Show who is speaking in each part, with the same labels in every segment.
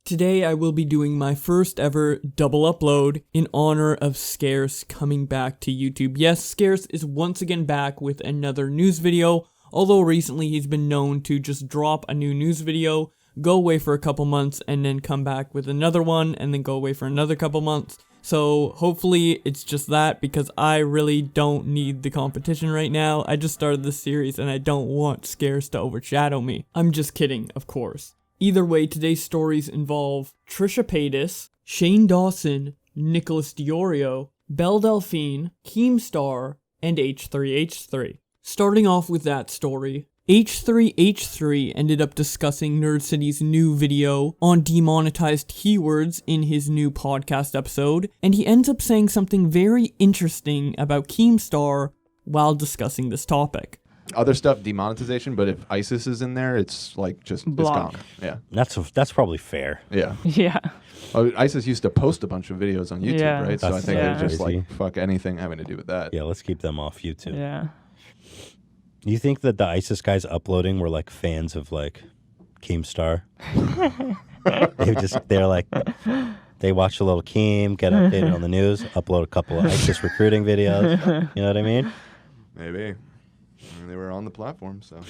Speaker 1: Today I will be doing my first ever double upload in honor of Scarce coming back to YouTube. Yes, Scarce is once again back with another news video, although recently he's been known to just drop a new news video, go away for a couple months, and then come back with another one, and then go away for another couple months. So hopefully it's just that, because I really don't need the competition right now. I just started this series and I don't want Scarce to overshadow me. I'm just kidding, of course. Either way, today's stories involve Trisha Paytas, Shane Dawson, Nicholas Diorio, Belle Delphine, Keemstar, and H3H3. Starting off with that story, H3H3 ended up discussing Nerd City's new video on demonetized keywords in his new podcast episode, and he ends up saying something very interesting about Keemstar while discussing this topic.
Speaker 2: Other stuff, demonetization, but if ISIS is in there, it's like just
Speaker 3: Block.
Speaker 2: It's gone. Yeah,
Speaker 4: That's probably fair.
Speaker 2: yeah.
Speaker 3: Yeah.
Speaker 2: Oh, ISIS used to post a bunch of videos on YouTube,
Speaker 3: Yeah.
Speaker 2: right? So I
Speaker 4: That's
Speaker 2: think
Speaker 3: so
Speaker 2: they just
Speaker 4: crazy.
Speaker 2: like fuck anything having to do with that.
Speaker 4: Yeah, let's keep them off YouTube.
Speaker 3: Yeah.
Speaker 4: You think that the ISIS guys uploading were like fans of like Keemstar? They're like, they watch a little Keem, get updated on the news, upload a couple of ISIS recruiting videos. You know what I mean?
Speaker 2: Maybe. I mean, they were on the platform, so.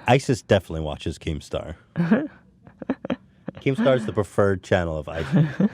Speaker 4: ISIS definitely watches Keemstar. Keemstar is the preferred channel of ISIS.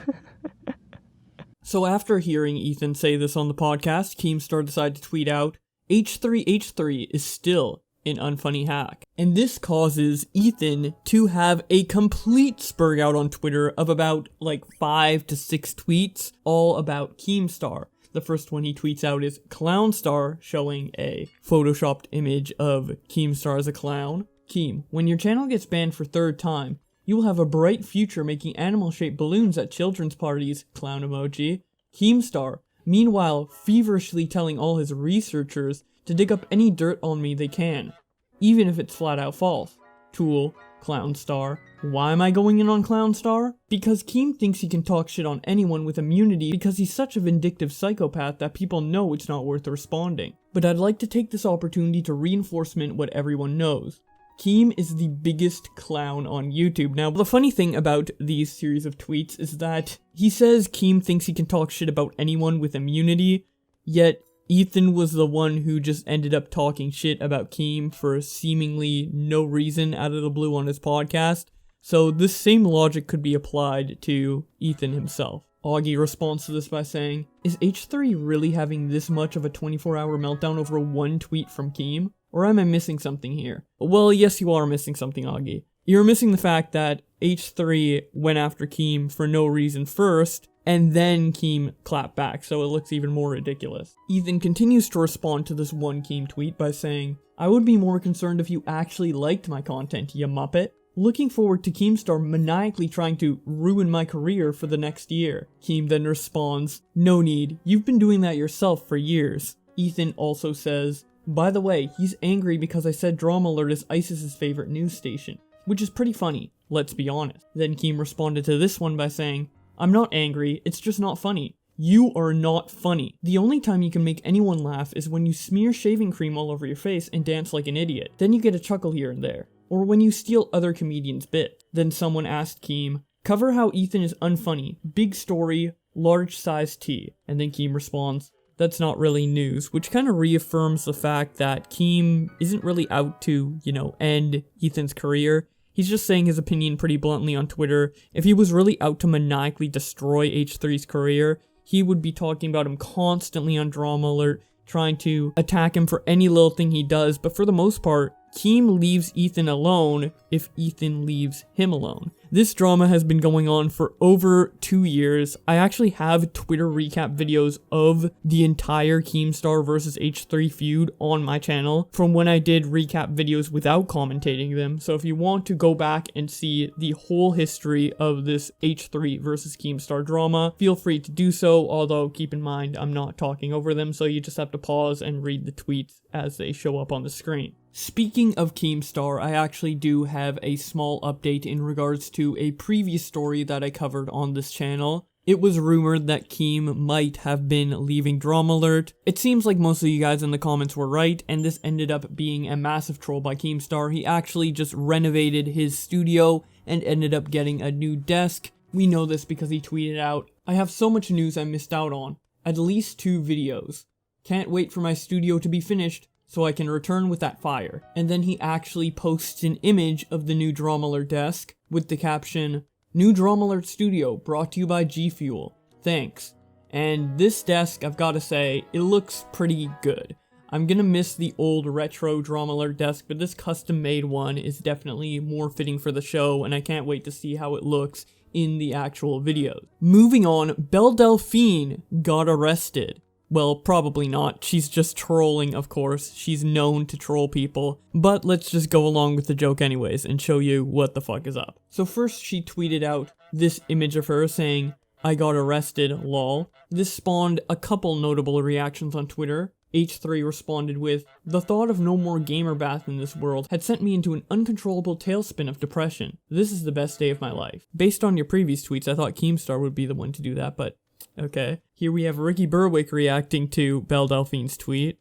Speaker 1: So after hearing Ethan say this on the podcast, Keemstar decided to tweet out, H3H3 is still an unfunny hack. And this causes Ethan to have a complete spurg out on Twitter of about like 5 to 6 tweets all about Keemstar. The first one he tweets out is Clownstar, showing a photoshopped image of Keemstar as a clown. Keem, when your channel gets banned for third time, you will have a bright future making animal-shaped balloons at children's parties, clown emoji. Keemstar, meanwhile, feverishly telling all his researchers to dig up any dirt on me they can, even if it's flat out false. Tool, Clownstar. Why am I going in on Clownstar? Because Keem thinks he can talk shit on anyone with immunity because he's such a vindictive psychopath that people know it's not worth responding. But I'd like to take this opportunity to reinforcement what everyone knows. Keem is the biggest clown on YouTube. Now, the funny thing about these series of tweets is that he says Keem thinks he can talk shit about anyone with immunity, yet Ethan was the one who just ended up talking shit about Keem for seemingly no reason out of the blue on his podcast. So this same logic could be applied to Ethan himself. Augie responds to this by saying, is H3 really having this much of a 24-hour meltdown over one tweet from Keem? Or am I missing something here? Well, yes, you are missing something, Augie. You're missing the fact that H3 went after Keem for no reason first, and then Keem clapped back, so it looks even more ridiculous. Ethan continues to respond to this one Keem tweet by saying, I would be more concerned if you actually liked my content, you muppet. Looking forward to Keemstar maniacally trying to ruin my career for the next year. Keem then responds, no need, you've been doing that yourself for years. Ethan also says, by the way, he's angry because I said Drama Alert is ISIS's favorite news station, which is pretty funny, let's be honest. Then Keem responded to this one by saying, I'm not angry, it's just not funny. You are not funny. The only time you can make anyone laugh is when you smear shaving cream all over your face and dance like an idiot. Then you get a chuckle here and there. Or when you steal other comedians' bit. Then someone asked Keem, cover how Ethan is unfunny, big story, large size T. And then Keem responds, that's not really news, which kind of reaffirms the fact that Keem isn't really out to, end Ethan's career. He's just saying his opinion pretty bluntly on Twitter. If he was really out to maniacally destroy H3's career, he would be talking about him constantly on Drama Alert, trying to attack him for any little thing he does, but for the most part, Keem leaves Ethan alone if Ethan leaves him alone. This drama has been going on for over 2 years. I actually have Twitter recap videos of the entire Keemstar versus H3 feud on my channel from when I did recap videos without commentating them. So if you want to go back and see the whole history of this H3 versus Keemstar drama, feel free to do so, although keep in mind I'm not talking over them, so you just have to pause and read the tweets as they show up on the screen. Speaking of Keemstar, I actually do have a small update in regards to a previous story that I covered on this channel. It was rumored that Keem might have been leaving Drama Alert. It seems like most of you guys in the comments were right, and this ended up being a massive troll by Keemstar. He actually just renovated his studio and ended up getting a new desk. We know this because he tweeted out, "I have so much news I missed out on. At least 2 videos. Can't wait for my studio to be finished so I can return with that fire." And then he actually posts an image of the new Drawmiller desk with the caption, "New Drawmiller Studio brought to you by G Fuel. Thanks." And this desk, I've gotta say, it looks pretty good. I'm gonna miss the old retro Drawmiller desk, but this custom-made one is definitely more fitting for the show, and I can't wait to see how it looks in the actual videos. Moving on, Belle Delphine got arrested. Well, probably not. She's just trolling, of course. She's known to troll people. But let's just go along with the joke anyways and show you what the fuck is up. So first she tweeted out this image of her saying, "I got arrested, lol." This spawned a couple notable reactions on Twitter. H3 responded with, "The thought of no more gamer bath in this world had sent me into an uncontrollable tailspin of depression. This is the best day of my life." Based on your previous tweets, I thought Keemstar would be the one to do that, but okay. Here we have Ricky Berwick reacting to Belle Delphine's tweet.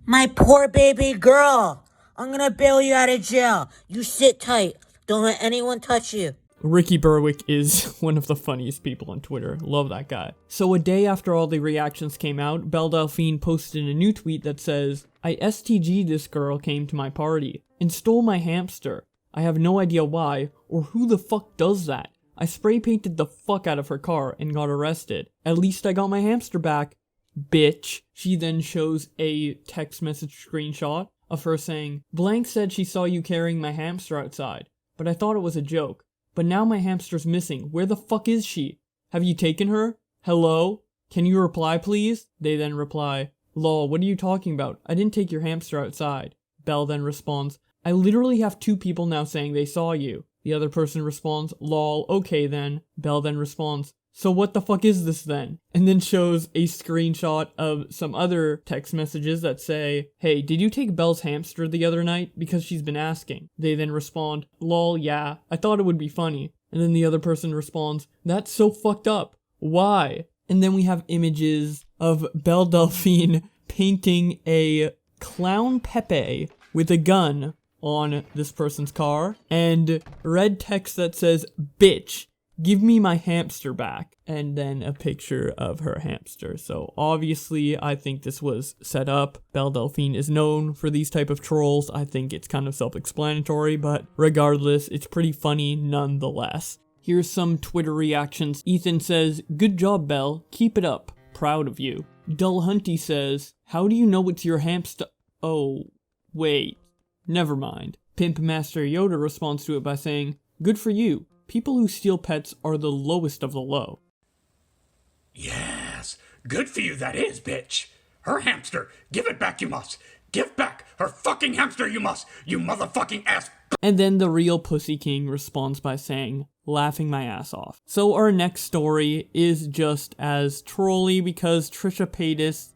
Speaker 3: "My poor baby girl. I'm gonna bail you out of jail. You sit tight. Don't let anyone touch you."
Speaker 1: Ricky Berwick is one of the funniest people on Twitter. Love that guy. So a day after all the reactions came out, Belle Delphine posted a new tweet that says, "I STG'd this girl came to my party and stole my hamster. I have no idea why or who the fuck does that. I spray painted the fuck out of her car and got arrested. At least I got my hamster back, bitch." She then shows a text message screenshot of her saying, "Blank said she saw you carrying my hamster outside, but I thought it was a joke. But now my hamster's missing. Where the fuck is she? Have you taken her? Hello? Can you reply, please?" They then reply, "Lol, what are you talking about? I didn't take your hamster outside." Belle then responds, "I literally have 2 people now saying they saw you." The other person responds, "Lol, okay then." Belle then responds, "So what the fuck is this then?" And then shows a screenshot of some other text messages that say, "Hey, did you take Belle's hamster the other night? Because she's been asking." They then respond, "Lol, yeah, I thought it would be funny." And then the other person responds, "That's so fucked up. Why?" And then we have images of Belle Delphine painting a clown Pepe with a gun on this person's car, and red text that says, "Bitch, give me my hamster back," and then a picture of her hamster. So obviously I think this was set up. Belle Delphine is known for these type of trolls. I think it's kind of self-explanatory, but regardless, it's pretty funny nonetheless. Here's some Twitter reactions. Ethan says, "Good job, Belle. Keep it up. Proud of you." Dull Hunty says, "How do you know it's your hamster?" Oh, wait. Never mind. Pimp Master Yoda responds to it by saying, "Good for you. People who steal pets are the lowest of the low."
Speaker 5: "Yes, good for you that is, bitch. Her hamster, give it back you must. Give back her fucking hamster you must, you motherfucking ass."
Speaker 1: And then the real Pussy King responds by saying, "Laughing my ass off." So our next story is just as trolly because Trisha Paytas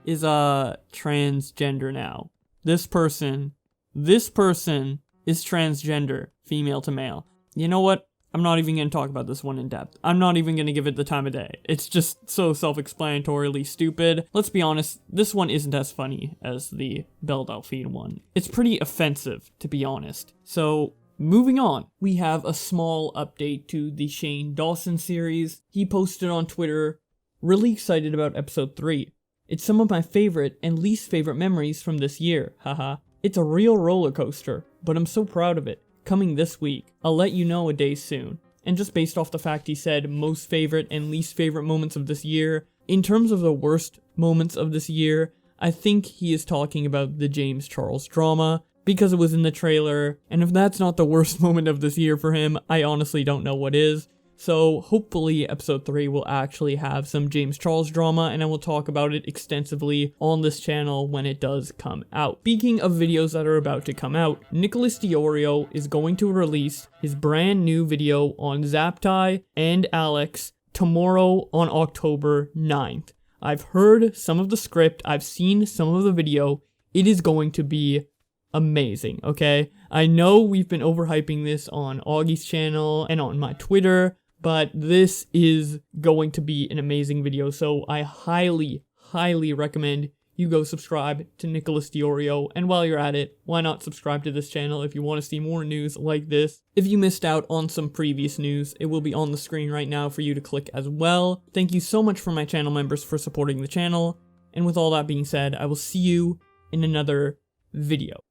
Speaker 1: is a transgender now. This person is transgender, female to male. You know what? I'm not even going to talk about this one in depth. I'm not even going to give it the time of day. It's just so self-explanatorily stupid. Let's be honest, this one isn't as funny as the Belle Delphine one. It's pretty offensive, to be honest. So, moving on, we have a small update to the Shane Dawson series. He posted on Twitter, "Really excited about episode 3. It's some of my favorite and least favorite memories from this year, haha. It's a real roller coaster, but I'm so proud of it. Coming this week. I'll let you know a day soon." And just based off the fact he said most favorite and least favorite moments of this year, in terms of the worst moments of this year, I think he is talking about the James Charles drama, because it was in the trailer, and if that's not the worst moment of this year for him, I honestly don't know what is. So hopefully episode 3 will actually have some James Charles drama, and I will talk about it extensively on this channel when it does come out. Speaking of videos that are about to come out, Nicholas Diorio is going to release his brand new video on Zaptai and Alex tomorrow on October 9th. I've heard some of the script, I've seen some of the video. It is going to be amazing, okay? I know we've been overhyping this on Augie's channel and on my Twitter, but this is going to be an amazing video, so I highly recommend you go subscribe to Nicholas Diorio, and while you're at it, why not subscribe to this channel if you want to see more news like this. If you missed out on some previous news, it will be on the screen right now for you to click as well. Thank you so much for my channel members for supporting the channel, and with all that being said, I will see you in another video.